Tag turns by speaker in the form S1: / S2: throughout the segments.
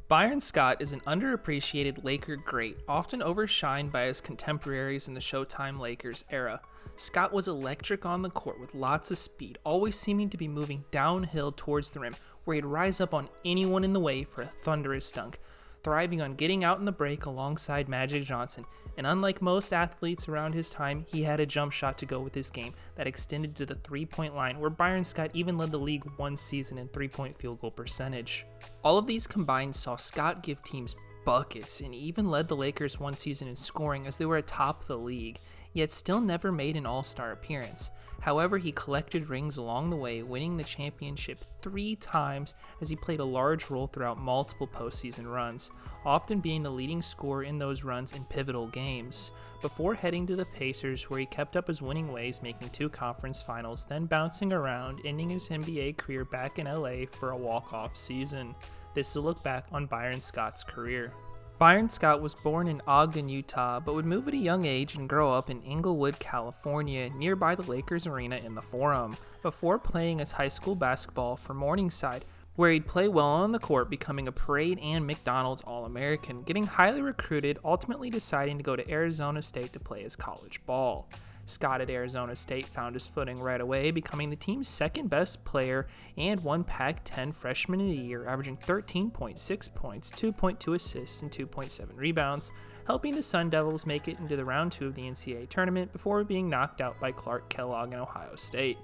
S1: Byron Scott is an underappreciated Laker great, often overshined by his contemporaries in the Showtime Lakers era. Scott was electric on the court with lots of speed, always seeming to be moving downhill towards the rim, where he'd rise up on anyone in the way for a thunderous dunk, thriving on getting out in the break alongside Magic Johnson. And unlike most athletes around his time, he had a jump shot to go with his game that extended to the three-point line, where Byron Scott even led the league one season in three-point field goal percentage. All of these combined saw Scott give teams buckets and even led the Lakers one season in scoring as they were atop the league, yet still never made an all-star appearance. However, he collected rings along the way, winning the championship 3 times as he played a large role throughout multiple postseason runs, often being the leading scorer in those runs in pivotal games, before heading to the Pacers where he kept up his winning ways, making 2 conference finals, then bouncing around, ending his NBA career back in LA for a walk-off season. This is a look back on Byron Scott's career. Byron Scott was born in Ogden, Utah, but would move at a young age and grow up in Inglewood, California, nearby the Lakers Arena in the Forum, before playing his high school basketball for Morningside, where he'd play well on the court, becoming a Parade and McDonald's All-American, getting highly recruited, ultimately deciding to go to Arizona State to play his college ball. Scott at Arizona State found his footing right away, becoming the team's second best player and one Pac-10 freshman of the year, averaging 13.6 points, 2.2 assists, and 2.7 rebounds, helping the Sun Devils make it into the round 2 of the NCAA tournament before being knocked out by Clark Kellogg and Ohio State.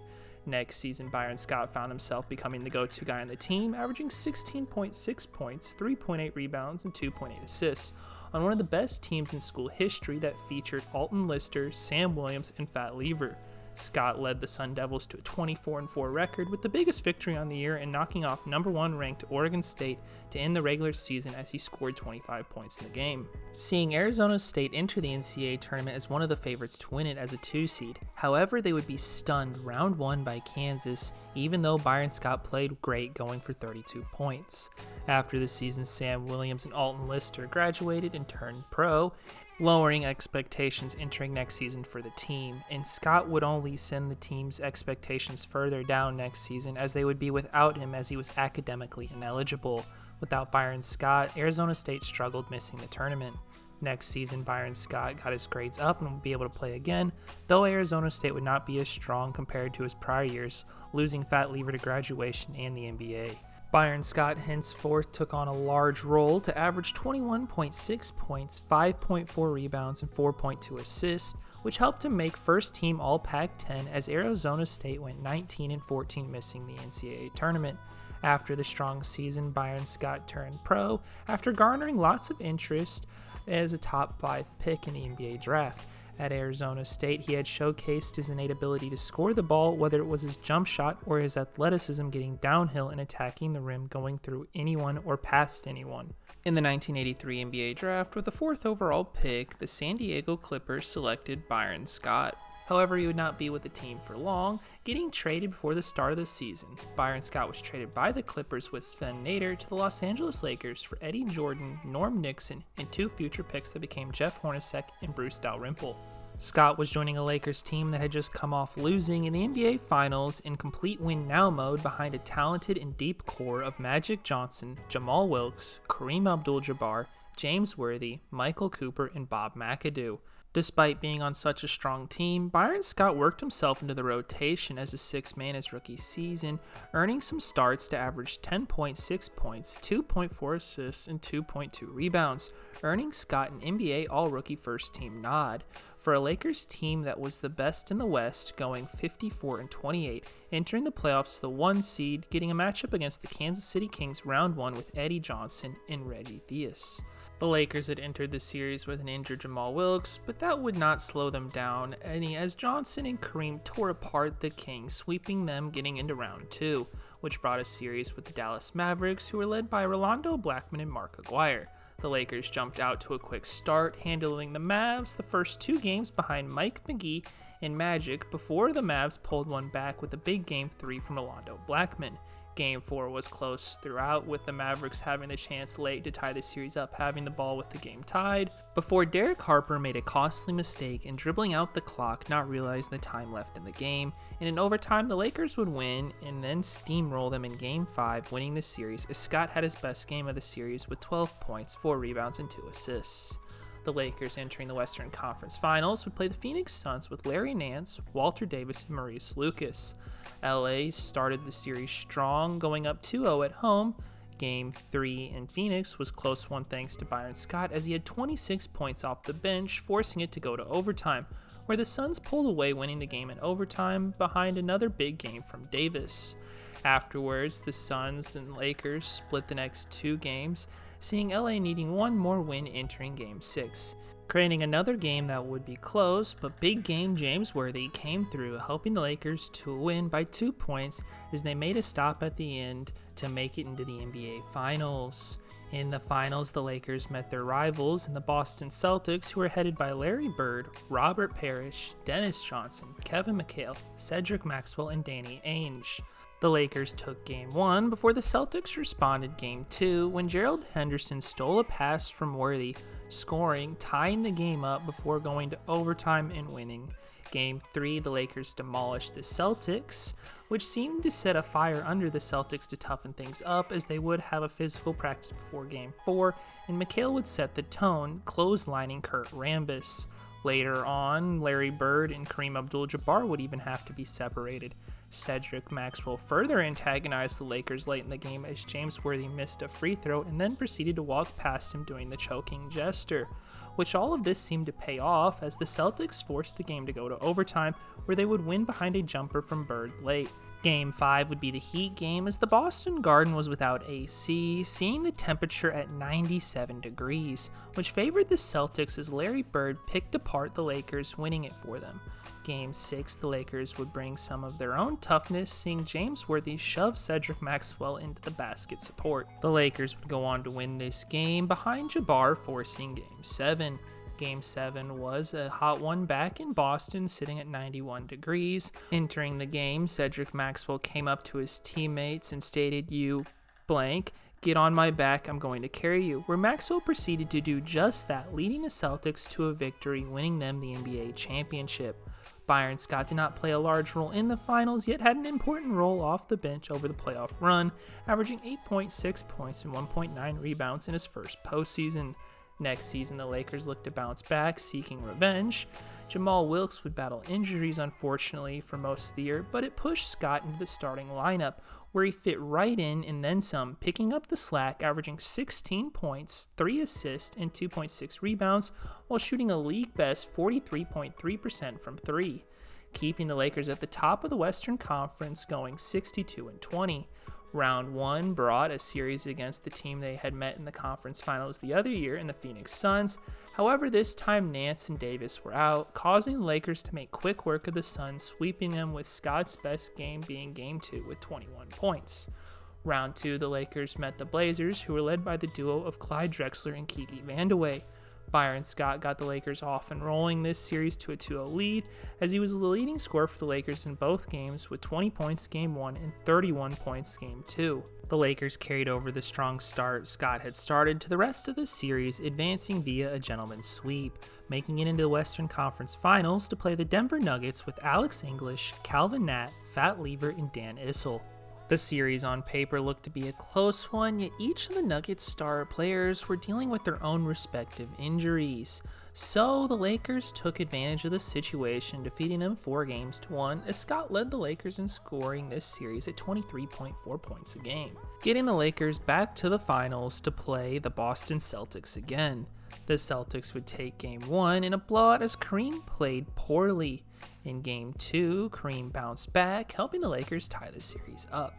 S1: Next season, Byron Scott found himself becoming the go-to guy on the team, averaging 16.6 points, 3.8 rebounds, and 2.8 assists, on one of the best teams in school history that featured Alton Lister, Sam Williams, and Fat Lever. Scott led the Sun Devils to a 24-4 record, with the biggest victory on the year and knocking off number 1 ranked Oregon State to end the regular season as he scored 25 points in the game. Seeing Arizona State enter the NCAA tournament as one of the favorites to win it as a 2 seed. However, they would be stunned round 1 by Kansas, even though Byron Scott played great, going for 32 points. After the season, Sam Williams and Alton Lister graduated and turned pro, lowering expectations entering next season for the team, and Scott would only send the team's expectations further down next season as they would be without him, as he was academically ineligible. Without Byron Scott, Arizona State struggled, missing the tournament. Next season, Byron Scott got his grades up and would be able to play again, though Arizona State would not be as strong compared to his prior years, losing Fat Lever to graduation and the NBA. Byron Scott henceforth took on a large role to average 21.6 points, 5.4 rebounds, and 4.2 assists, which helped him make first-team All-Pac-10 as Arizona State went 19-14, missing the NCAA tournament. After the strong season, Byron Scott turned pro after garnering lots of interest as a top 5 pick in the NBA draft. At Arizona State, he had showcased his innate ability to score the ball, whether it was his jump shot or his athleticism getting downhill and attacking the rim, going through anyone or past anyone. In the 1983 NBA draft, with the 4th overall pick, the San Diego Clippers selected Byron Scott. However, he would not be with the team for long, getting traded before the start of the season. Byron Scott was traded by the Clippers with Sven Nader to the Los Angeles Lakers for Eddie Jordan, Norm Nixon, and 2 future picks that became Jeff Hornacek and Bruce Dalrymple. Scott was joining a Lakers team that had just come off losing in the NBA Finals in complete win-now mode behind a talented and deep core of Magic Johnson, Jamal Wilkes, Kareem Abdul-Jabbar, James Worthy, Michael Cooper, and Bob McAdoo. Despite being on such a strong team, Byron Scott worked himself into the rotation as a 6th man his rookie season, earning some starts to average 10.6 points, 2.4 assists, and 2.2 rebounds, earning Scott an NBA All-Rookie First-Team nod. For a Lakers team that was the best in the West, going 54-28, entering the playoffs the 1 seed, getting a matchup against the Kansas City Kings round 1 with Eddie Johnson and Reggie Theus. The Lakers had entered the series with an injured Jamal Wilkes, but that would not slow them down any, as Johnson and Kareem tore apart the Kings, sweeping them getting into round 2, which brought a series with the Dallas Mavericks, who were led by Rolando Blackman and Mark Aguirre. The Lakers jumped out to a quick start, handling the Mavs the first 2 games behind Mike McGee and Magic, before the Mavs pulled one back with a big Game 3 from Rolando Blackman. Game 4 was close throughout, with the Mavericks having the chance late to tie the series up, having the ball with the game tied, before Derek Harper made a costly mistake in dribbling out the clock, not realizing the time left in the game. And in overtime, the Lakers would win and then steamroll them in Game 5, winning the series, as Scott had his best game of the series with 12 points, 4 rebounds, and 2 assists. The Lakers, entering the Western Conference Finals, would play the Phoenix Suns with Larry Nance, Walter Davis, and Maurice Lucas. LA started the series strong, going up 2-0 at home. Game 3 in Phoenix was close one thanks to Byron Scott, as he had 26 points off the bench, forcing it to go to overtime, where the Suns pulled away, winning the game in overtime behind another big game from Davis. Afterwards, the Suns and Lakers split the next 2 games, seeing LA needing one more win entering Game 6, creating another game that would be close, but big game James Worthy came through, helping the Lakers to win by 2 points as they made a stop at the end to make it into the NBA Finals. In the finals, the Lakers met their rivals in the Boston Celtics, who were headed by Larry Bird, Robert Parrish, Dennis Johnson, Kevin McHale, Cedric Maxwell, and Danny Ainge. The Lakers took Game 1 before the Celtics responded Game 2 when Gerald Henderson stole a pass from Worthy, scoring, tying the game up before going to overtime and winning. Game 3, the Lakers demolished the Celtics, which seemed to set a fire under the Celtics to toughen things up, as they would have a physical practice before Game 4, and McHale would set the tone, clotheslining Kurt Rambis. Later on, Larry Bird and Kareem Abdul-Jabbar would even have to be separated. Cedric Maxwell further antagonized the Lakers late in the game as James Worthy missed a free throw and then proceeded to walk past him doing the choking gesture, which all of this seemed to pay off as the Celtics forced the game to go to overtime, where they would win behind a jumper from Bird late. Game 5 would be the Heat game, as the Boston Garden was without AC, seeing the temperature at 97 degrees, which favored the Celtics as Larry Bird picked apart the Lakers, winning it for them. Game 6, the Lakers would bring some of their own toughness, seeing James Worthy shove Cedric Maxwell into the basket support. The Lakers would go on to win this game behind Jabbar, forcing Game 7. Game 7 was a hot one back in Boston, sitting at 91 degrees. Entering the game, Cedric Maxwell came up to his teammates and stated, "You blank, get on my back, I'm going to carry you," where Maxwell proceeded to do just that, leading the Celtics to a victory, winning them the NBA championship. Byron Scott did not play a large role in the finals, yet had an important role off the bench over the playoff run, averaging 8.6 points and 1.9 rebounds in his first postseason. Next season, the Lakers looked to bounce back, seeking revenge. Jamal Wilkes would battle injuries, unfortunately, for most of the year, but it pushed Scott into the starting lineup, where he fit right in and then some, picking up the slack, averaging 16 points, 3 assists, and 2.6 rebounds, while shooting a league-best 43.3% from 3, keeping the Lakers at the top of the Western Conference, going 62-20. Round 1 brought a series against the team they had met in the conference finals the other year in the Phoenix Suns. However, this time Nance and Davis were out, causing the Lakers to make quick work of the Suns, sweeping them, with Scott's best game being Game 2 with 21 points. Round 2, the Lakers met the Blazers, who were led by the duo of Clyde Drexler and Kiki Vandeweghe. Byron Scott got the Lakers off and rolling this series to a 2-0 lead, as he was the leading scorer for the Lakers in both games with 20 points Game 1 and 31 points Game 2. The Lakers carried over the strong start Scott had started to the rest of the series, advancing via a gentleman's sweep, making it into the Western Conference Finals to play the Denver Nuggets with Alex English, Calvin Nat, Fat Lever, and Dan Issel. The series on paper looked to be a close one, yet each of the Nuggets' star players were dealing with their own respective injuries. So the Lakers took advantage of the situation, defeating them 4-1, as Scott led the Lakers in scoring this series at 23.4 points a game, getting the Lakers back to the finals to play the Boston Celtics again. The Celtics would take Game 1 in a blowout as Kareem played poorly. In Game 2, Kareem bounced back, helping the Lakers tie the series up.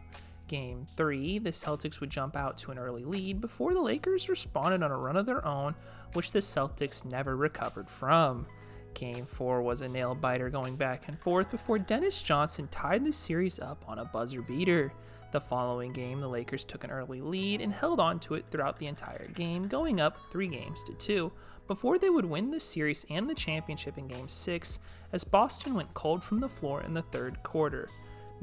S1: Game 3, the Celtics would jump out to an early lead before the Lakers responded on a run of their own, which the Celtics never recovered from. Game 4 was a nail-biter going back and forth before Dennis Johnson tied the series up on a buzzer beater. The following game, the Lakers took an early lead and held on to it throughout the entire game, going up 3-2, before they would win the series and the championship in Game 6, as Boston went cold from the floor in the third quarter.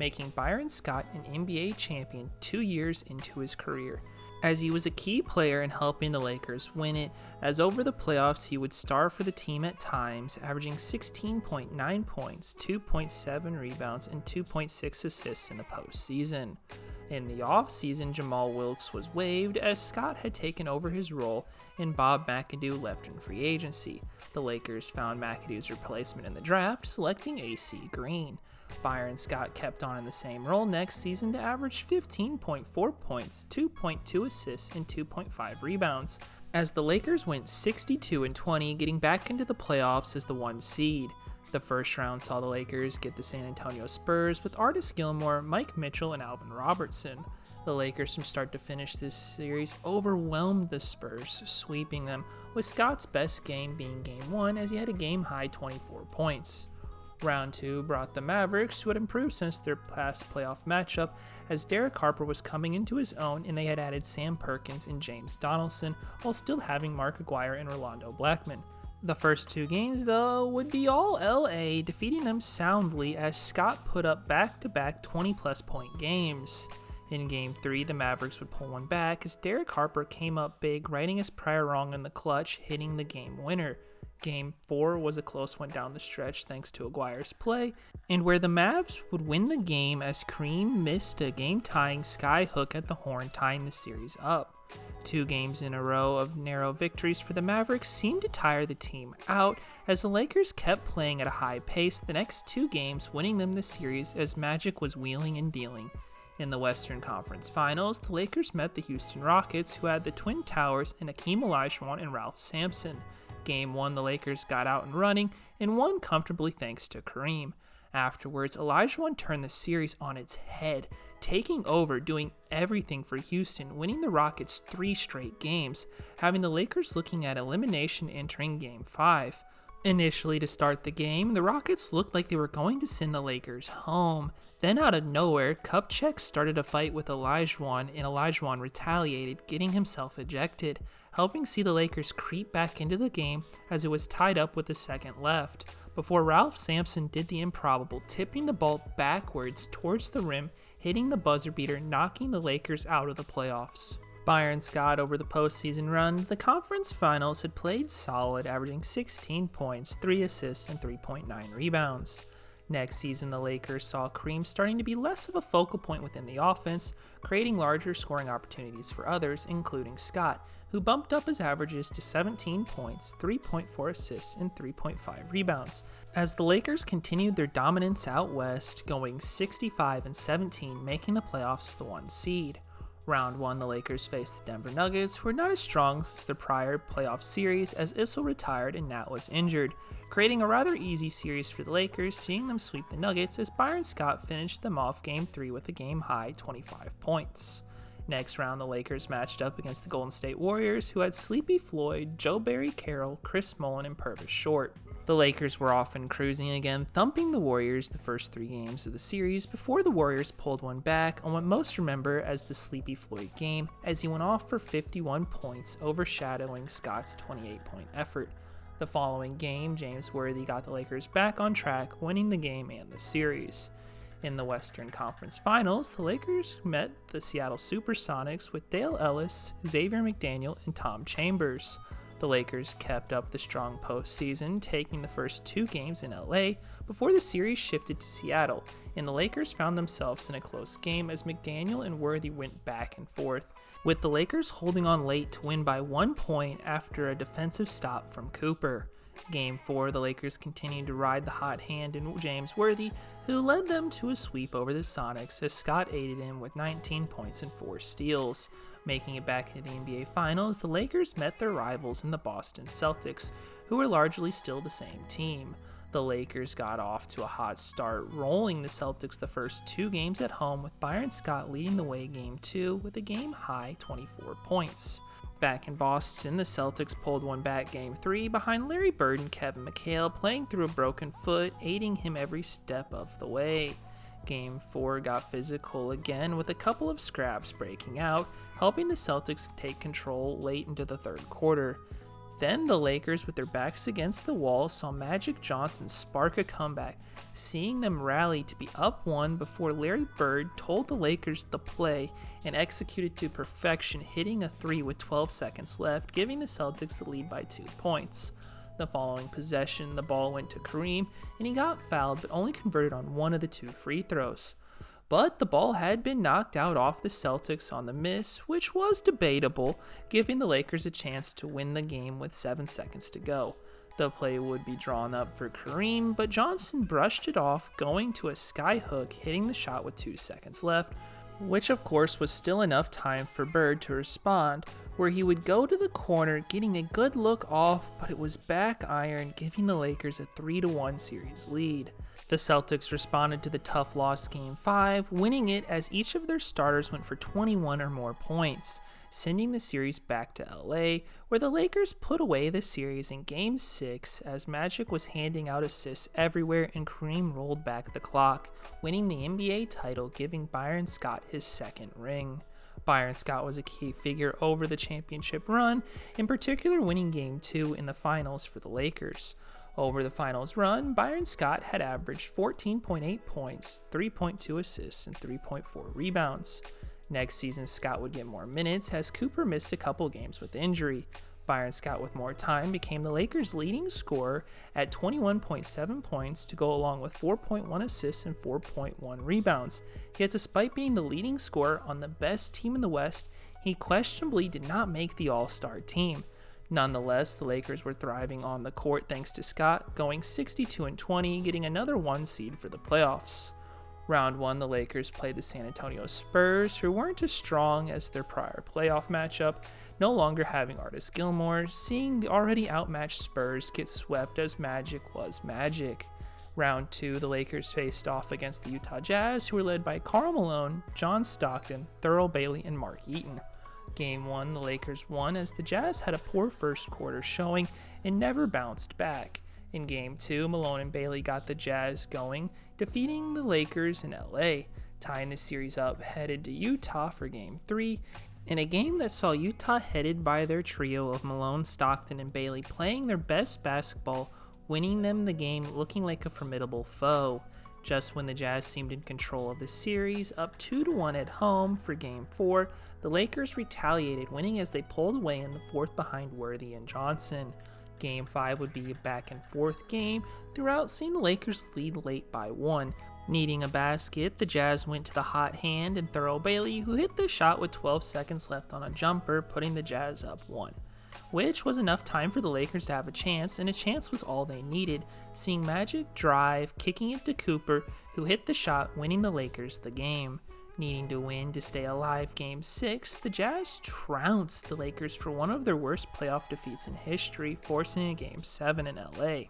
S1: making Byron Scott an NBA champion 2 years into his career, as he was a key player in helping the Lakers win it, as over the playoffs he would star for the team at times, averaging 16.9 points, 2.7 rebounds, and 2.6 assists in the postseason. In the offseason, Jamal Wilkes was waived as Scott had taken over his role and Bob McAdoo left in free agency. The Lakers found McAdoo's replacement in the draft, selecting AC Green. Byron Scott kept on in the same role next season to average 15.4 points, 2.2 assists, and 2.5 rebounds, as the Lakers went 62-20, getting back into the playoffs as the 1 seed. The first round saw the Lakers get the San Antonio Spurs with Artis Gilmore, Mike Mitchell, and Alvin Robertson. The Lakers from start to finish this series overwhelmed the Spurs, sweeping them, with Scott's best game being Game 1 as he had a game-high 24 points. Round 2 brought the Mavericks, who had improved since their past playoff matchup, as Derek Harper was coming into his own and they had added Sam Perkins and James Donaldson, while still having Mark Aguirre and Rolando Blackman. The first 2 games, though, would be all LA, defeating them soundly as Scott put up back-to-back 20-plus point games. In Game 3, the Mavericks would pull one back as Derek Harper came up big, righting his prior wrong in the clutch, hitting the game winner. Game 4 was a close one down the stretch thanks to Aguirre's play, and where the Mavs would win the game as Kareem missed a game-tying sky hook at the horn, tying the series up. 2 games in a row of narrow victories for the Mavericks seemed to tire the team out, as the Lakers kept playing at a high pace the next 2 games, winning them the series as Magic was wheeling and dealing. In the Western Conference Finals, the Lakers met the Houston Rockets, who had the Twin Towers and Hakeem Olajuwon and Ralph Sampson. Game 1, the Lakers got out and running, and won comfortably thanks to Kareem. Afterwards, Olajuwon turned the series on its head, taking over, doing everything for Houston, winning the Rockets 3 straight games, having the Lakers looking at elimination entering Game 5. Initially, to start the game, the Rockets looked like they were going to send the Lakers home. Then out of nowhere, Kupchak started a fight with Olajuwon, and Olajuwon retaliated, getting himself ejected, helping see the Lakers creep back into the game as it was tied up with a second left, before Ralph Sampson did the improbable, tipping the ball backwards towards the rim, hitting the buzzer beater, knocking the Lakers out of the playoffs. Byron Scott, over the postseason run, the conference finals, had played solid, averaging 16 points, 3 assists, and 3.9 rebounds. Next season, the Lakers saw Kareem starting to be less of a focal point within the offense, creating larger scoring opportunities for others, including Scott, who bumped up his averages to 17 points, 3.4 assists, and 3.5 rebounds, as the Lakers continued their dominance out west, going 65-17, making the playoffs the 1 seed. Round 1, the Lakers faced the Denver Nuggets, who were not as strong since their prior playoff series as Issel retired and Nat was injured, creating a rather easy series for the Lakers, seeing them sweep the Nuggets as Byron Scott finished them off Game 3 with a game-high 25 points. Next round, the Lakers matched up against the Golden State Warriors, who had Sleepy Floyd, Joe Barry Carroll, Chris Mullin, and Purvis Short. The Lakers were often cruising again, thumping the Warriors the first 3 games of the series before the Warriors pulled one back on what most remember as the Sleepy Floyd game, as he went off for 51 points, overshadowing Scott's 28-point effort. The following game, James Worthy got the Lakers back on track, winning the game and the series. In the Western Conference Finals, the Lakers met the Seattle Supersonics with Dale Ellis, Xavier McDaniel, and Tom Chambers. The Lakers kept up the strong postseason, taking the first 2 games in LA before the series shifted to Seattle, and the Lakers found themselves in a close game as McDaniel and Worthy went back and forth, with the Lakers holding on late to win by 1 point after a defensive stop from Cooper. Game 4, the Lakers continued to ride the hot hand in James Worthy, who led them to a sweep over the Sonics as Scott aided him with 19 points and 4 steals. Making it back into the NBA Finals, the Lakers met their rivals in the Boston Celtics, who were largely still the same team. The Lakers got off to a hot start, rolling the Celtics the first 2 games at home, with Byron Scott leading the way Game 2 with a game-high 24 points. Back in Boston, the Celtics pulled one back Game 3 behind Larry Bird and Kevin McHale playing through a broken foot, aiding him every step of the way. Game 4 got physical again, with a couple of scraps breaking out, helping the Celtics take control late into the third quarter. Then the Lakers, with their backs against the wall, saw Magic Johnson spark a comeback, seeing them rally to be up one before Larry Bird told the Lakers the play and executed to perfection, hitting a three with 12 seconds left, giving the Celtics the lead by 2 points. The following possession, the ball went to Kareem, and he got fouled but only converted on one of the 2 free throws. But the ball had been knocked out off the Celtics on the miss, which was debatable, giving the Lakers a chance to win the game with 7 seconds to go. The play would be drawn up for Kareem, but Johnson brushed it off, going to a skyhook, hitting the shot with 2 seconds left, which of course was still enough time for Bird to respond, where he would go to the corner, getting a good look off, but it was back iron, giving the Lakers a 3-1 series lead. The Celtics responded to the tough loss Game 5, winning it as each of their starters went for 21 or more points, sending the series back to LA, where the Lakers put away the series in Game 6 as Magic was handing out assists everywhere and Kareem rolled back the clock, winning the NBA title, giving Byron Scott his 2nd ring. Byron Scott was a key figure over the championship run, in particular winning Game 2 in the finals for the Lakers. Over the finals run, Byron Scott had averaged 14.8 points, 3.2 assists, and 3.4 rebounds. Next season, Scott would get more minutes as Cooper missed a couple games with injury. Byron Scott, with more time, became the Lakers' leading scorer at 21.7 points to go along with 4.1 assists and 4.1 rebounds. Yet despite being the leading scorer on the best team in the West, he questionably did not make the All-Star team. Nonetheless, the Lakers were thriving on the court thanks to Scott, going 62-20, getting another 1 seed for the playoffs. Round 1, the Lakers played the San Antonio Spurs, who weren't as strong as their prior playoff matchup, no longer having Artis Gilmore, seeing the already outmatched Spurs get swept as Magic was Magic. Round 2, the Lakers faced off against the Utah Jazz, who were led by Karl Malone, John Stockton, Thurl Bailey, and Mark Eaton. Game 1, the Lakers won as the Jazz had a poor first quarter showing and never bounced back. In Game 2, Malone and Bailey got the Jazz going, defeating the Lakers in LA, tying the series up headed to Utah for Game 3, in a game that saw Utah headed by their trio of Malone, Stockton, and Bailey playing their best basketball, winning them the game looking like a formidable foe. Just when the Jazz seemed in control of the series, up 2-1 at home for Game 4, the Lakers retaliated, winning as they pulled away in the 4th behind Worthy and Johnson. Game 5 would be a back-and-forth game throughout, seeing the Lakers lead late by 1. Needing a basket, the Jazz went to the hot hand and Thurl Bailey, who hit the shot with 12 seconds left on a jumper, putting the Jazz up 1. Which was enough time for the Lakers to have a chance, and a chance was all they needed, seeing Magic drive, kicking it to Cooper, who hit the shot, winning the Lakers the game. Needing to win to stay alive Game 6, the Jazz trounced the Lakers for one of their worst playoff defeats in history, forcing a Game 7 in LA.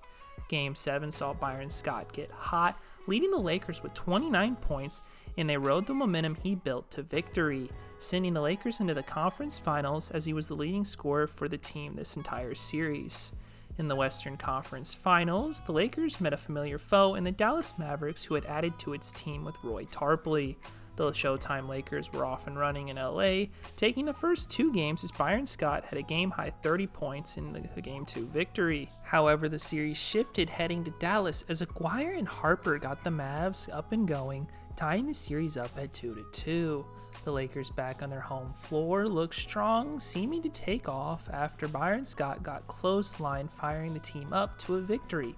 S1: Game 7 saw Byron Scott get hot, leading the Lakers with 29 points, and they rode the momentum he built to victory, sending the Lakers into the conference finals as he was the leading scorer for the team this entire series. In the Western Conference Finals, the Lakers met a familiar foe in the Dallas Mavericks, who had added to its team with Roy Tarpley. The Showtime Lakers were off and running in LA, taking the first 2 games as Byron Scott had a game-high 30 points in the Game 2 victory. However, the series shifted heading to Dallas as Aguirre and Harper got the Mavs up and going, tying the series up at 2-2. The Lakers, back on their home floor, looked strong, seeming to take off after Byron Scott got clothesline, firing the team up to a victory.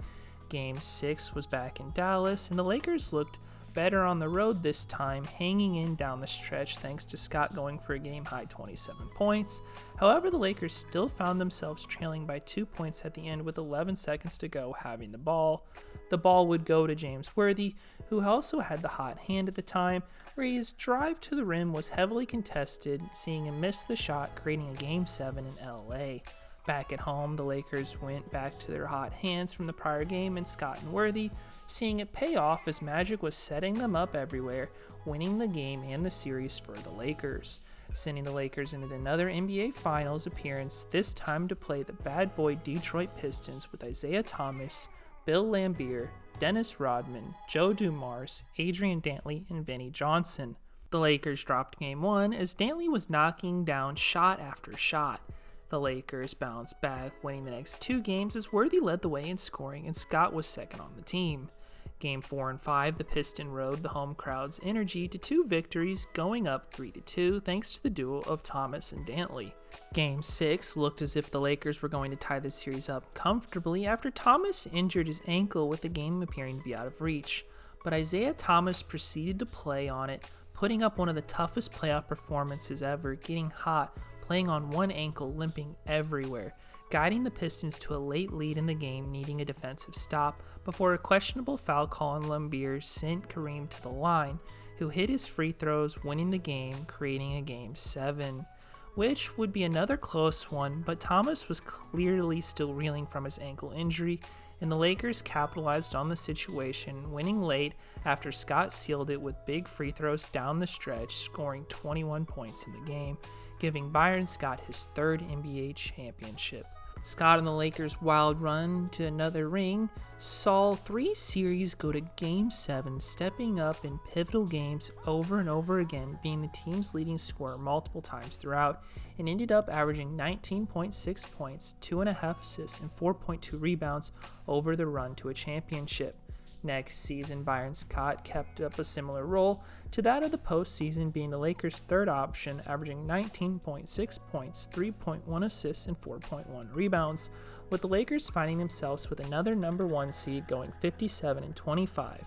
S1: Game 6 was back in Dallas, and the Lakers looked better on the road this time, hanging in down the stretch thanks to Scott going for a game-high 27 points. However, the Lakers still found themselves trailing by 2 points at the end with 11 seconds to go having the ball. The ball would go to James Worthy, who also had the hot hand at the time, where his drive to the rim was heavily contested, seeing him miss the shot, creating a Game 7 in LA. Back at home, the Lakers went back to their hot hands from the prior game in Scott and Worthy, seeing it pay off as Magic was setting them up everywhere, winning the game and the series for the Lakers, sending the Lakers into another NBA Finals appearance, this time to play the bad boy Detroit Pistons with Isaiah Thomas, Bill Laimbeer, Dennis Rodman, Joe Dumars, Adrian Dantley, and Vinnie Johnson. The Lakers dropped Game 1 as Dantley was knocking down shot after shot. The Lakers bounced back, winning the next 2 games as Worthy led the way in scoring and Scott was second on the team. Game 4 and 5, the Piston rode the home crowd's energy to 2 victories, going up 3-2 thanks to the duo of Thomas and Dantley. Game 6 looked as if the Lakers were going to tie the series up comfortably after Thomas injured his ankle, with the game appearing to be out of reach. But Isaiah Thomas proceeded to play on it, putting up one of the toughest playoff performances ever, getting hot, playing on one ankle, limping everywhere, guiding the Pistons to a late lead in the game, needing a defensive stop before a questionable foul call on Lambeer sent Kareem to the line, who hit his free throws, winning the game, creating a Game 7, which would be another close one, but Thomas was clearly still reeling from his ankle injury, and the Lakers capitalized on the situation, winning late after Scott sealed it with big free throws down the stretch, scoring 21 points in the game, giving Byron Scott his 3rd NBA championship. Scott and the Lakers' wild run to another ring saw 3 series go to Game 7, stepping up in pivotal games over and over again, being the team's leading scorer multiple times throughout, and ended up averaging 19.6 points, 2.5 assists, and 4.2 rebounds over the run to a championship. Next season, Byron Scott kept up a similar role to that of the postseason, being the Lakers' 3rd option, averaging 19.6 points, 3.1 assists, and 4.1 rebounds, with the Lakers finding themselves with another number 1 seed going 57-25.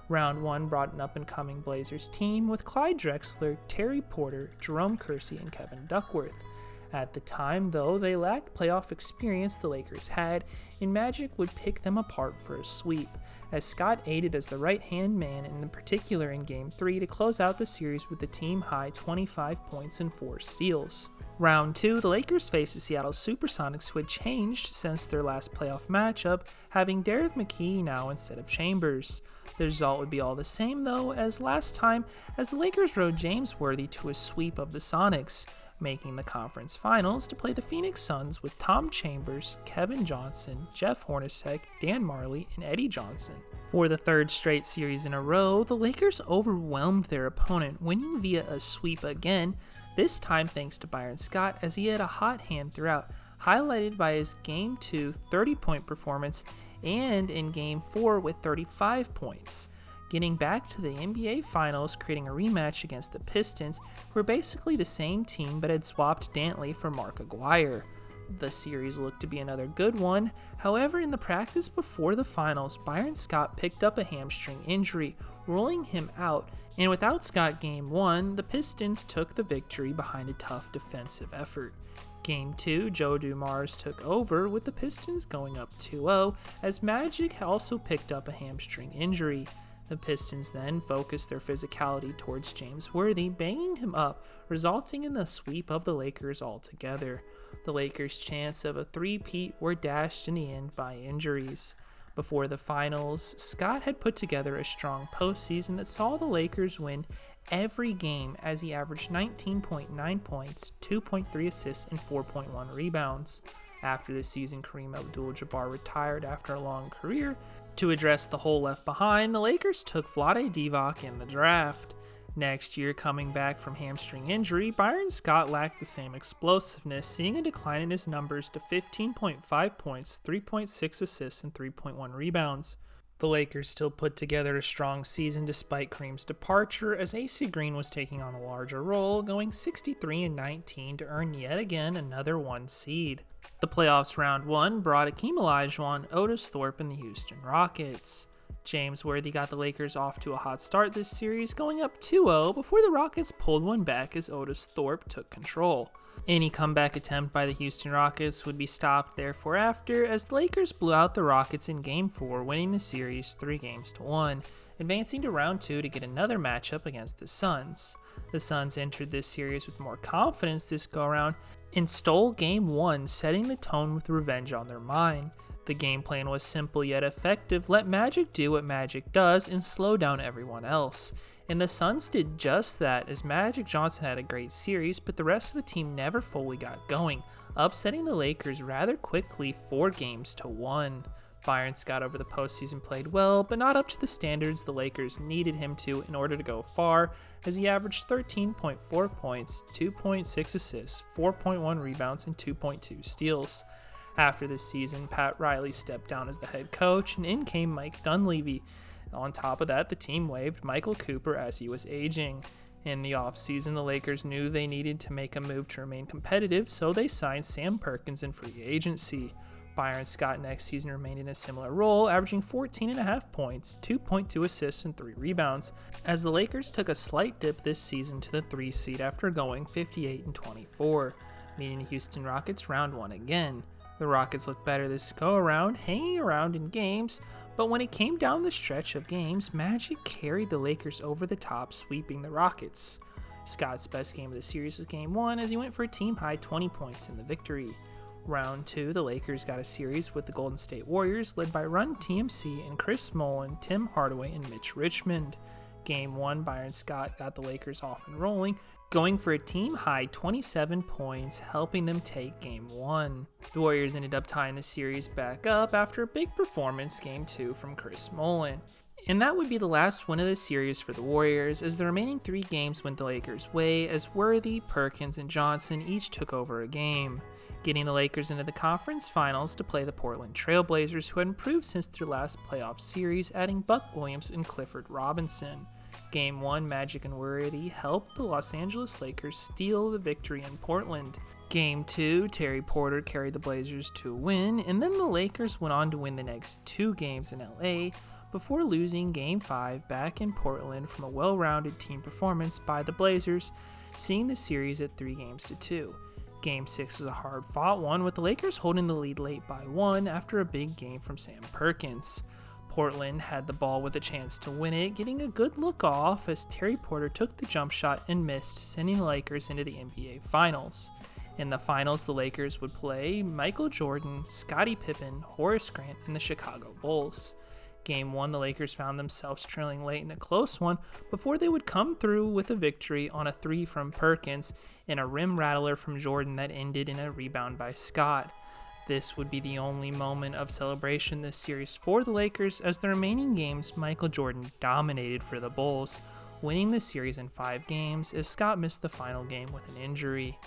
S1: Round 1 brought an up-and-coming Blazers team with Clyde Drexler, Terry Porter, Jerome Kersey, and Kevin Duckworth. At the time, though, they lacked playoff experience the Lakers had, and Magic would pick them apart for a sweep, as Scott aided as the right-hand man, in particular in Game 3, to close out the series with the team-high 25 points and 4 steals. Round 2, the Lakers faced the Seattle Supersonics, who had changed since their last playoff matchup, having Derek McKee now instead of Chambers. The result would be all the same, though, as last time, as the Lakers rode James Worthy to a sweep of the Sonics, making the conference finals to play the Phoenix Suns with Tom Chambers, Kevin Johnson, Jeff Hornacek, Dan Marley, and Eddie Johnson. For the 3rd straight series in a row, the Lakers overwhelmed their opponent, winning via a sweep again, this time thanks to Byron Scott, as he had a hot hand throughout, highlighted by his Game 2 30-point performance and in Game 4 with 35 points. Getting back to the NBA Finals, creating a rematch against the Pistons, who were basically the same team but had swapped Dantley for Mark Aguirre. The series looked to be another good one. However, in the practice before the finals, Byron Scott picked up a hamstring injury, ruling him out, and without Scott Game 1, the Pistons took the victory behind a tough defensive effort. Game 2, Joe Dumars took over, with the Pistons going up 2-0, as Magic also picked up a hamstring injury. The Pistons then focused their physicality towards James Worthy, banging him up, resulting in the sweep of the Lakers altogether. The Lakers' chance of a three-peat were dashed in the end by injuries. Before the finals, Scott had put together a strong postseason that saw the Lakers win every game, as he averaged 19.9 points, 2.3 assists, and 4.1 rebounds. After the season, Kareem Abdul-Jabbar retired after a long career. To address the hole left behind, the Lakers took Vlade Divac in the draft. Next year, coming back from hamstring injury, Byron Scott lacked the same explosiveness, seeing a decline in his numbers to 15.5 points, 3.6 assists, and 3.1 rebounds. The Lakers still put together a strong season despite Kareem's departure, as AC Green was taking on a larger role, going 63-19 to earn yet again another 1 seed. The playoffs round 1 brought Akeem Olajuwon, Otis Thorpe, and the Houston Rockets. James Worthy got the Lakers off to a hot start this series, going up 2-0 before the Rockets pulled one back as Otis Thorpe took control. Any comeback attempt by the Houston Rockets would be stopped therefore after, as the Lakers blew out the Rockets in Game 4, winning the series 3-1, advancing to round 2 to get another matchup against the Suns. The Suns entered this series with more confidence this go-around and stole Game 1, setting the tone with revenge on their mind. The game plan was simple yet effective: let Magic do what Magic does and slow down everyone else. And the Suns did just that, as Magic Johnson had a great series, but the rest of the team never fully got going, upsetting the Lakers rather quickly 4-1. Byron Scott over the postseason played well, but not up to the standards the Lakers needed him to in order to go far, as he averaged 13.4 points, 2.6 assists, 4.1 rebounds, and 2.2 steals. After this season, Pat Riley stepped down as the head coach, and in came Mike Dunleavy. On top of that, the team waived Michael Cooper as he was aging. In the offseason, the Lakers knew they needed to make a move to remain competitive, so they signed Sam Perkins in free agency. Byron Scott next season remained in a similar role, averaging 14.5 points, 2.2 assists, and 3 rebounds, as the Lakers took a slight dip this season to the 3 seed after going 58-24, meeting the Houston Rockets round 1 again. The Rockets looked better this go-around, hanging around in games, but when it came down the stretch of games, Magic carried the Lakers over the top, sweeping the Rockets. Scott's best game of the series was Game 1, as he went for a team-high 20 points in the victory. Round 2, the Lakers got a series with the Golden State Warriors, led by Run TMC and Chris Mullin, Tim Hardaway, and Mitch Richmond. Game 1, Byron Scott got the Lakers off and rolling, going for a team-high 27 points, helping them take Game 1. The Warriors ended up tying the series back up after a big performance Game 2 from Chris Mullin. And that would be the last win of the series for the Warriors, as the remaining 3 games went the Lakers' way, as Worthy, Perkins, and Johnson each took over a game, getting the Lakers into the conference finals to play the Portland Trail Blazers, who had improved since their last playoff series, adding Buck Williams and Clifford Robinson. Game 1, Magic and Worthy helped the Los Angeles Lakers steal the victory in Portland. Game 2, Terry Porter carried the Blazers to a win, and then the Lakers went on to win the next 2 games in LA, before losing Game 5 back in Portland from a well-rounded team performance by the Blazers, seeing the series at 3-2. Game 6 was a hard-fought one, with the Lakers holding the lead late by 1 after a big game from Sam Perkins. Portland had the ball with a chance to win it, getting a good look off as Terry Porter took the jump shot and missed, sending the Lakers into the NBA Finals. In the finals, the Lakers would play Michael Jordan, Scottie Pippen, Horace Grant, and the Chicago Bulls. Game 1, the Lakers found themselves trailing late in a close one before they would come through with a victory on a 3 from Perkins and a rim rattler from Jordan that ended in a rebound by Scott. This would be the only moment of celebration this series for the Lakers, as the remaining games Michael Jordan dominated for the Bulls, winning the series in 5 games as Scott missed the final game with an injury.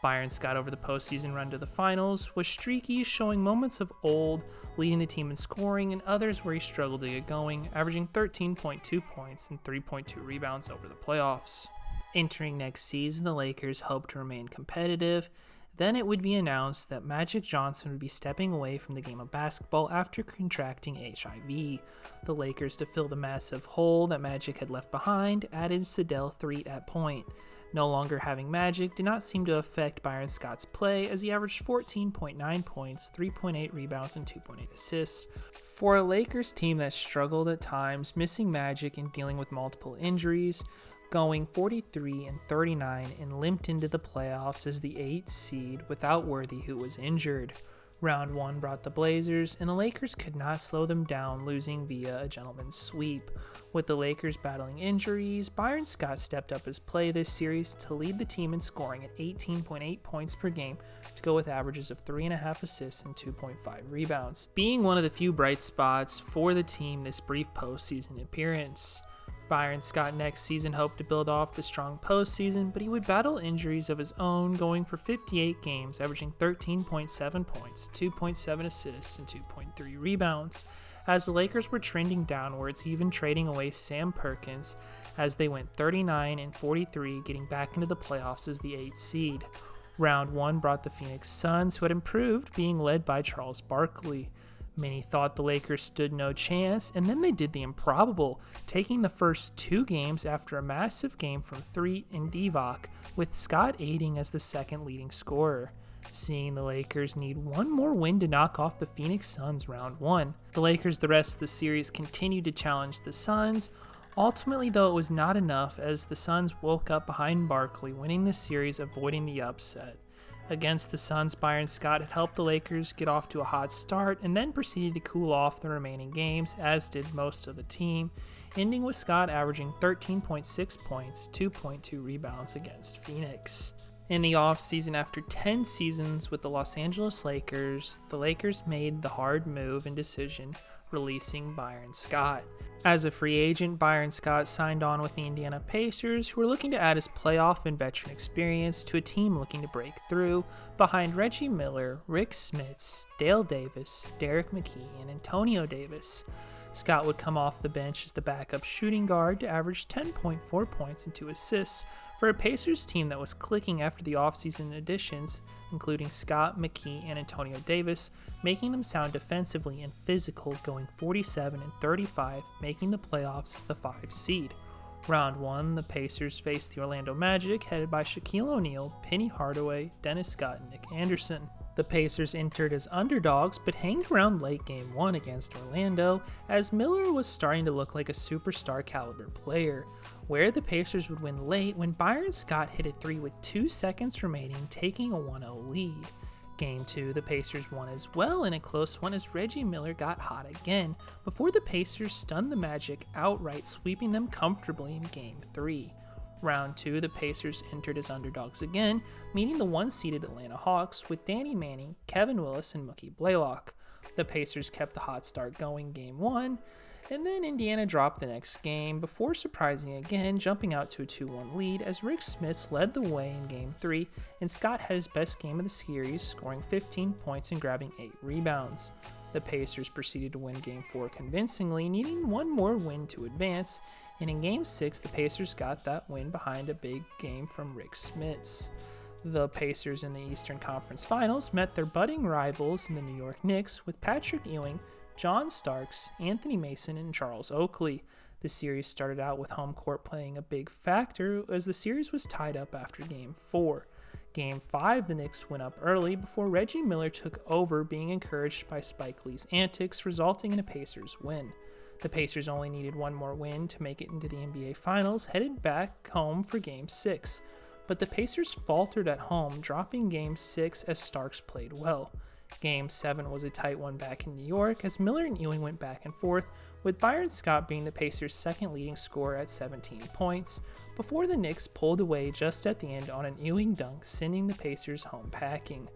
S1: Byron Scott over the postseason run to the finals was streaky, showing moments of old, leading the team in scoring, and others where he struggled to get going, averaging 13.2 points and 3.2 rebounds over the playoffs. Entering next season, the Lakers hoped to remain competitive. Then it would be announced that Magic Johnson would be stepping away from the game of basketball after contracting HIV. The Lakers, to fill the massive hole that Magic had left behind, added Sedell Threatt at point. No longer having Magic did not seem to affect Byron Scott's play, as he averaged 14.9 points, 3.8 rebounds, and 2.8 assists. For a Lakers team that struggled at times, missing Magic and dealing with multiple injuries, going 43-39 and limped into the playoffs as the 8th seed without Worthy, who was injured. Round 1 brought the Blazers, and the Lakers could not slow them down, losing via a gentleman's sweep. With the Lakers battling injuries, Byron Scott stepped up his play this series to lead the team in scoring at 18.8 points per game to go with averages of 3.5 assists and 2.5 rebounds, being one of the few bright spots for the team this brief postseason appearance. Byron Scott next season hoped to build off the strong postseason, but he would battle injuries of his own, going for 58 games, averaging 13.7 points, 2.7 assists, and 2.3 rebounds, as the Lakers were trending downwards, even trading away Sam Perkins as they went 39-43, getting back into the playoffs as the 8th seed. Round 1 brought the Phoenix Suns, who had improved, being led by Charles Barkley. Many thought the Lakers stood no chance, and then they did the improbable, taking the first 2 games after a massive game from Threatt and Divac, with Scott aiding as the second leading scorer. Seeing the Lakers need one more win to knock off the Phoenix Suns round 1. The Lakers the rest of the series continued to challenge the Suns. Ultimately, though, it was not enough, as the Suns woke up behind Barkley, winning the series, avoiding the upset. Against the Suns, Byron Scott had helped the Lakers get off to a hot start and then proceeded to cool off the remaining games, as did most of the team, ending with Scott averaging 13.6 points, 2.2 rebounds against Phoenix. In the offseason, after 10 seasons with the Los Angeles Lakers, the Lakers made the hard move and decision, releasing Byron Scott. As a free agent, Byron Scott signed on with the Indiana Pacers, who were looking to add his playoff and veteran experience to a team looking to break through, behind Reggie Miller, Rick Smits, Dale Davis, Derek McKee, and Antonio Davis. Scott would come off the bench as the backup shooting guard to average 10.4 points and 2 assists for a Pacers team that was clicking after the offseason additions, including Scott, McKee, and Antonio Davis, making them sound defensively and physical, going 47-35, making the playoffs as the 5 seed. Round 1, the Pacers faced the Orlando Magic, headed by Shaquille O'Neal, Penny Hardaway, Dennis Scott, and Nick Anderson. The Pacers entered as underdogs, but hanged around late Game 1 against Orlando, as Miller was starting to look like a superstar caliber player, where the Pacers would win late when Byron Scott hit a 3 with 2 seconds remaining, taking a 1-0 lead. Game 2, the Pacers won as well in a close one as Reggie Miller got hot again, before the Pacers stunned the Magic outright, sweeping them comfortably in Game 3. Round 2, the Pacers entered as underdogs again, meeting the 1-seeded Atlanta Hawks with Danny Manning, Kevin Willis, and Mookie Blaylock. The Pacers kept the hot start going Game 1, and then Indiana dropped the next game before surprising again, jumping out to a 2-1 lead as Rick Smits led the way in Game 3, and Scott had his best game of the series, scoring 15 points and grabbing 8 rebounds. The Pacers proceeded to win Game 4 convincingly, needing one more win to advance, and in Game 6, the Pacers got that win behind a big game from Rick Smits. The Pacers in the Eastern Conference Finals met their budding rivals in the New York Knicks with Patrick Ewing, John Starks, Anthony Mason, and Charles Oakley. The series started out with home court playing a big factor as the series was tied up after Game 4. Game 5, the Knicks went up early before Reggie Miller took over, being encouraged by Spike Lee's antics, resulting in a Pacers win. The Pacers only needed one more win to make it into the NBA Finals, headed back home for Game 6. But the Pacers faltered at home, dropping Game 6 as Starks played well. Game 7 was a tight one back in New York as Miller and Ewing went back and forth, with Byron Scott being the Pacers' second leading scorer at 17 points, before the Knicks pulled away just at the end on an Ewing dunk, sending the Pacers home packing.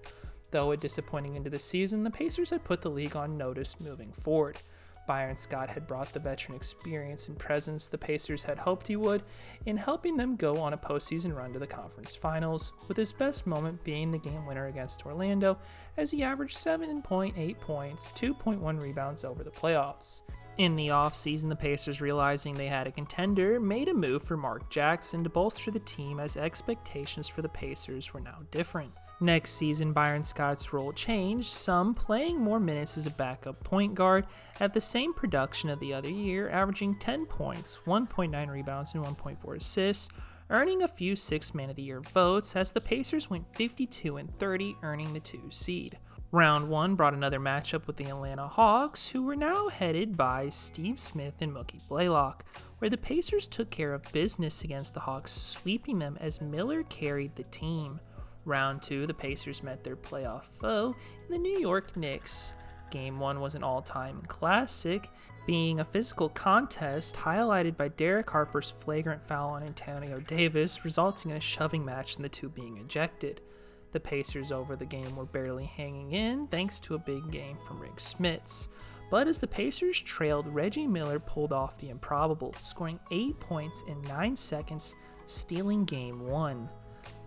S1: Though a disappointing end to the season, the Pacers had put the league on notice moving forward. Byron Scott had brought the veteran experience and presence the Pacers had hoped he would in helping them go on a postseason run to the conference finals, with his best moment being the game winner against Orlando as he averaged 7.8 points, 2.1 rebounds over the playoffs. In the offseason, the Pacers, realizing they had a contender, made a move for Mark Jackson to bolster the team as expectations for the Pacers were now different. Next season, Byron Scott's role changed, some playing more minutes as a backup point guard at the same production of the other year, averaging 10 points, 1.9 rebounds, and 1.4 assists, earning a few Sixth Man of the Year votes as the Pacers went 52-30, earning the 2 seed. Round 1 brought another matchup with the Atlanta Hawks, who were now headed by Steve Smith and Mookie Blaylock, where the Pacers took care of business against the Hawks, sweeping them as Miller carried the team. Round 2, the Pacers met their playoff foe in the New York Knicks. Game 1 was an all-time classic, being a physical contest highlighted by Derek Harper's flagrant foul on Antonio Davis, resulting in a shoving match and the two being ejected. The Pacers over the game were barely hanging in thanks to a big game from Rick Smits. But as the Pacers trailed, Reggie Miller pulled off the improbable, scoring 8 points in 9 seconds, stealing Game 1.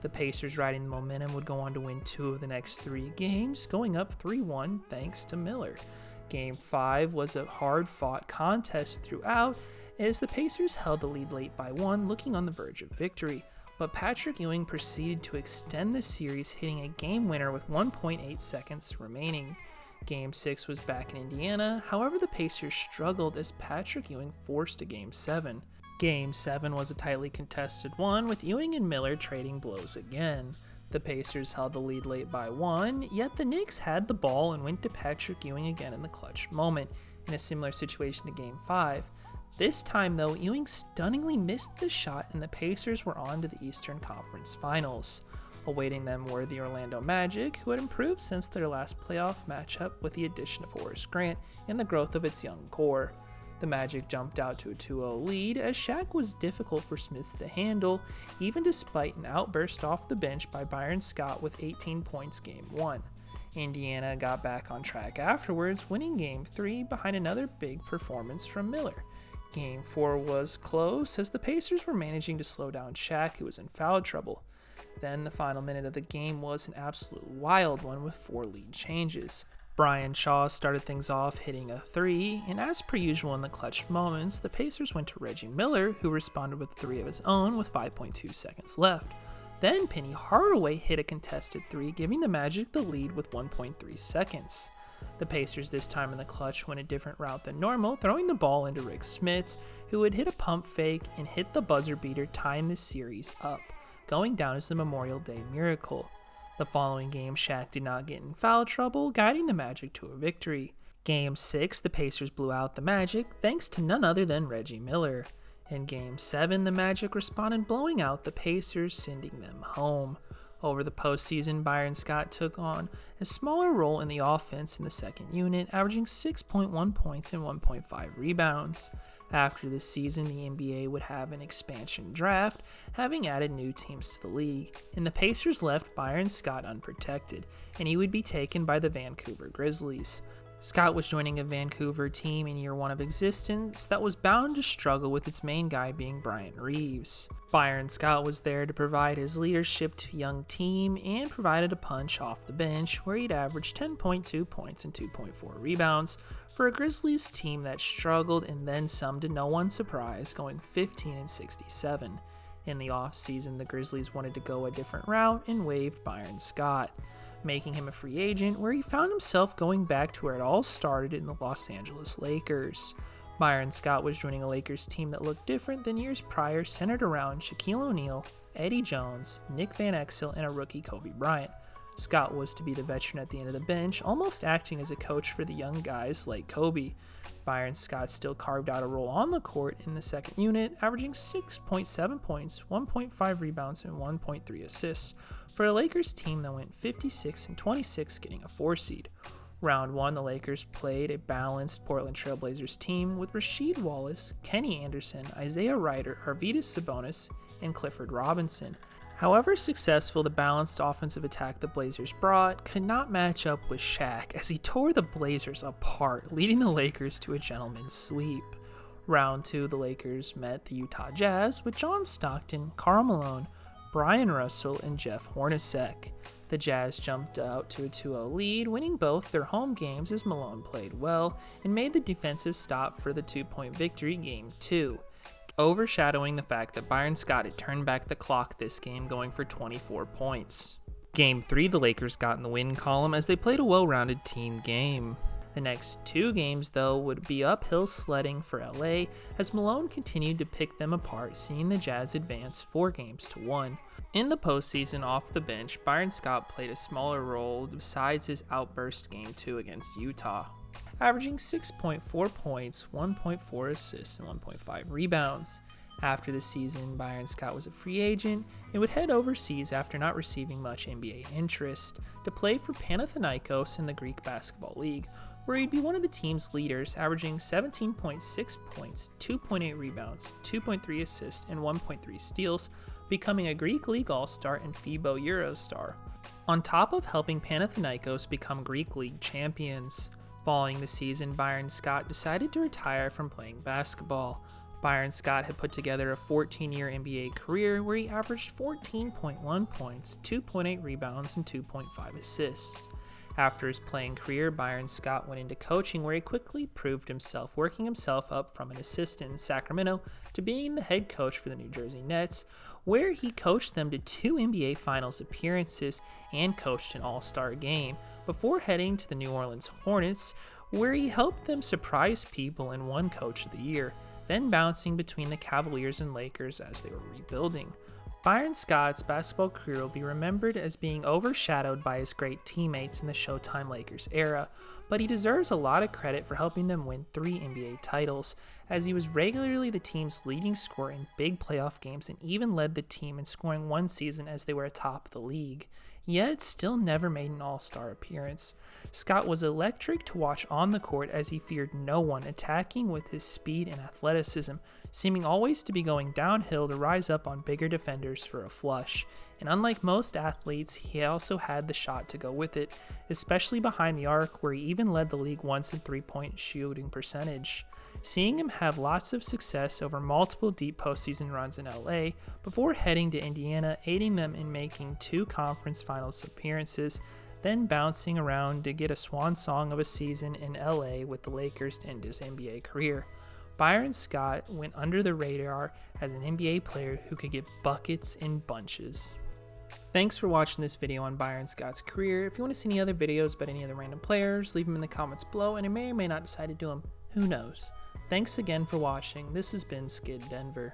S1: The Pacers, riding the momentum, would go on to win 2 of the next 3 games, going up 3-1 thanks to Miller. Game 5 was a hard-fought contest throughout, as the Pacers held the lead late by 1, looking on the verge of victory. But Patrick Ewing proceeded to extend the series, hitting a game winner with 1.8 seconds remaining. Game 6 was back in Indiana, however the Pacers struggled as Patrick Ewing forced a Game 7. Game 7 was a tightly contested one, with Ewing and Miller trading blows again. The Pacers held the lead late by 1, yet the Knicks had the ball and went to Patrick Ewing again in the clutch moment, in a similar situation to Game 5. This time though, Ewing stunningly missed the shot and the Pacers were on to the Eastern Conference Finals. Awaiting them were the Orlando Magic, who had improved since their last playoff matchup with the addition of Horace Grant and the growth of its young core. The Magic jumped out to a 2-0 lead as Shaq was difficult for Smiths to handle, even despite an outburst off the bench by Byron Scott with 18 points Game 1. Indiana got back on track afterwards, winning Game 3 behind another big performance from Miller. Game 4 was close as the Pacers were managing to slow down Shaq, who was in foul trouble. Then the final minute of the game was an absolute wild one with 4 lead changes. Brian Shaw started things off hitting a 3, and as per usual in the clutch moments, the Pacers went to Reggie Miller, who responded with 3 of his own with 5.2 seconds left. Then Penny Hardaway hit a contested 3, giving the Magic the lead with 1.3 seconds. The Pacers this time in the clutch went a different route than normal, throwing the ball into Rick Smits, who would hit a pump fake and hit the buzzer beater, tying the series up, going down as the Memorial Day Miracle. The following game, Shaq did not get in foul trouble, guiding the Magic to a victory. Game 6, the Pacers blew out the Magic, thanks to none other than Reggie Miller. In Game 7, the Magic responded, blowing out the Pacers, sending them home. Over the postseason, Byron Scott took on a smaller role in the offense in the second unit, averaging 6.1 points and 1.5 rebounds. After this season, the NBA would have an expansion draft, having added new teams to the league, and the Pacers left Byron Scott unprotected, and he would be taken by the Vancouver Grizzlies. Scott was joining a Vancouver team in year 1 of existence that was bound to struggle with its main guy being Bryant Reeves. Byron Scott was there to provide his leadership to a young team and provided a punch off the bench where he'd averaged 10.2 points and 2.4 rebounds for a Grizzlies team that struggled and then some to no one's surprise, going 15-67. In the offseason, the Grizzlies wanted to go a different route and waived Byron Scott, making him a free agent, where he found himself going back to where it all started in the Los Angeles Lakers. Byron Scott was joining a Lakers team that looked different than years prior, centered around Shaquille O'Neal, Eddie Jones, Nick Van Exel, and a rookie Kobe Bryant. Scott was to be the veteran at the end of the bench, almost acting as a coach for the young guys like Kobe. Byron Scott still carved out a role on the court in the second unit, averaging 6.7 points, 1.5 rebounds, and 1.3 assists for a Lakers team that went 56-26, getting a 4 seed. Round 1, the Lakers played a balanced Portland Trailblazers team with Rasheed Wallace, Kenny Anderson, Isaiah Ryder, Arvydas Sabonis, and Clifford Robinson. However successful the balanced offensive attack the Blazers brought could not match up with Shaq as he tore the Blazers apart, leading the Lakers to a gentleman's sweep. Round 2, the Lakers met the Utah Jazz with John Stockton, Karl Malone, Brian Russell, and Jeff Hornacek. The Jazz jumped out to a 2-0 lead, winning both their home games as Malone played well and made the defensive stop for the 2-point victory Game 2. Overshadowing the fact that Byron Scott had turned back the clock this game, going for 24 points. Game 3, the Lakers got in the win column as they played a well-rounded team game. The next 2 games, though, would be uphill sledding for LA as Malone continued to pick them apart, seeing the Jazz advance 4-1. In the postseason, off the bench, Byron Scott played a smaller role besides his outburst Game 2 against Utah, averaging 6.4 points, 1.4 assists, and 1.5 rebounds. After the season, Byron Scott was a free agent and would head overseas after not receiving much NBA interest to play for Panathinaikos in the Greek Basketball League, where he'd be one of the team's leaders, averaging 17.6 points, 2.8 rebounds, 2.3 assists, and 1.3 steals, becoming a Greek League All-Star and FIBA Eurostar, on top of helping Panathinaikos become Greek League champions. Following the season, Byron Scott decided to retire from playing basketball. Byron Scott had put together a 14-year NBA career where he averaged 14.1 points, 2.8 rebounds, and 2.5 assists. After his playing career, Byron Scott went into coaching, where he quickly proved himself, working himself up from an assistant in Sacramento to being the head coach for the New Jersey Nets, where he coached them to 2 NBA Finals appearances and coached an All-Star game, before heading to the New Orleans Hornets, where he helped them surprise people and won Coach of the Year, then bouncing between the Cavaliers and Lakers as they were rebuilding. Byron Scott's basketball career will be remembered as being overshadowed by his great teammates in the Showtime Lakers era, but he deserves a lot of credit for helping them win 3 NBA titles, as he was regularly the team's leading scorer in big playoff games and even led the team in scoring one season as they were atop the league. yet still never made an all-star appearance. Scott was electric to watch on the court as he feared no one, attacking with his speed and athleticism, seeming always to be going downhill to rise up on bigger defenders for a flush. And unlike most athletes, he also had the shot to go with it, especially behind the arc, where he even led the league once in three-point shooting percentage. Seeing him have lots of success over multiple deep postseason runs in LA before heading to Indiana, aiding them in making 2 conference finals appearances, then bouncing around to get a swan song of a season in LA with the Lakers to end his NBA career. Byron Scott went under the radar as an NBA player who could get buckets in bunches. Thanks for watching this video on Byron Scott's career. If you want to see any other videos about any other random players, leave them in the comments below, and I may or may not decide to do them. Who knows? Thanks again for watching. This has been Skid Denver.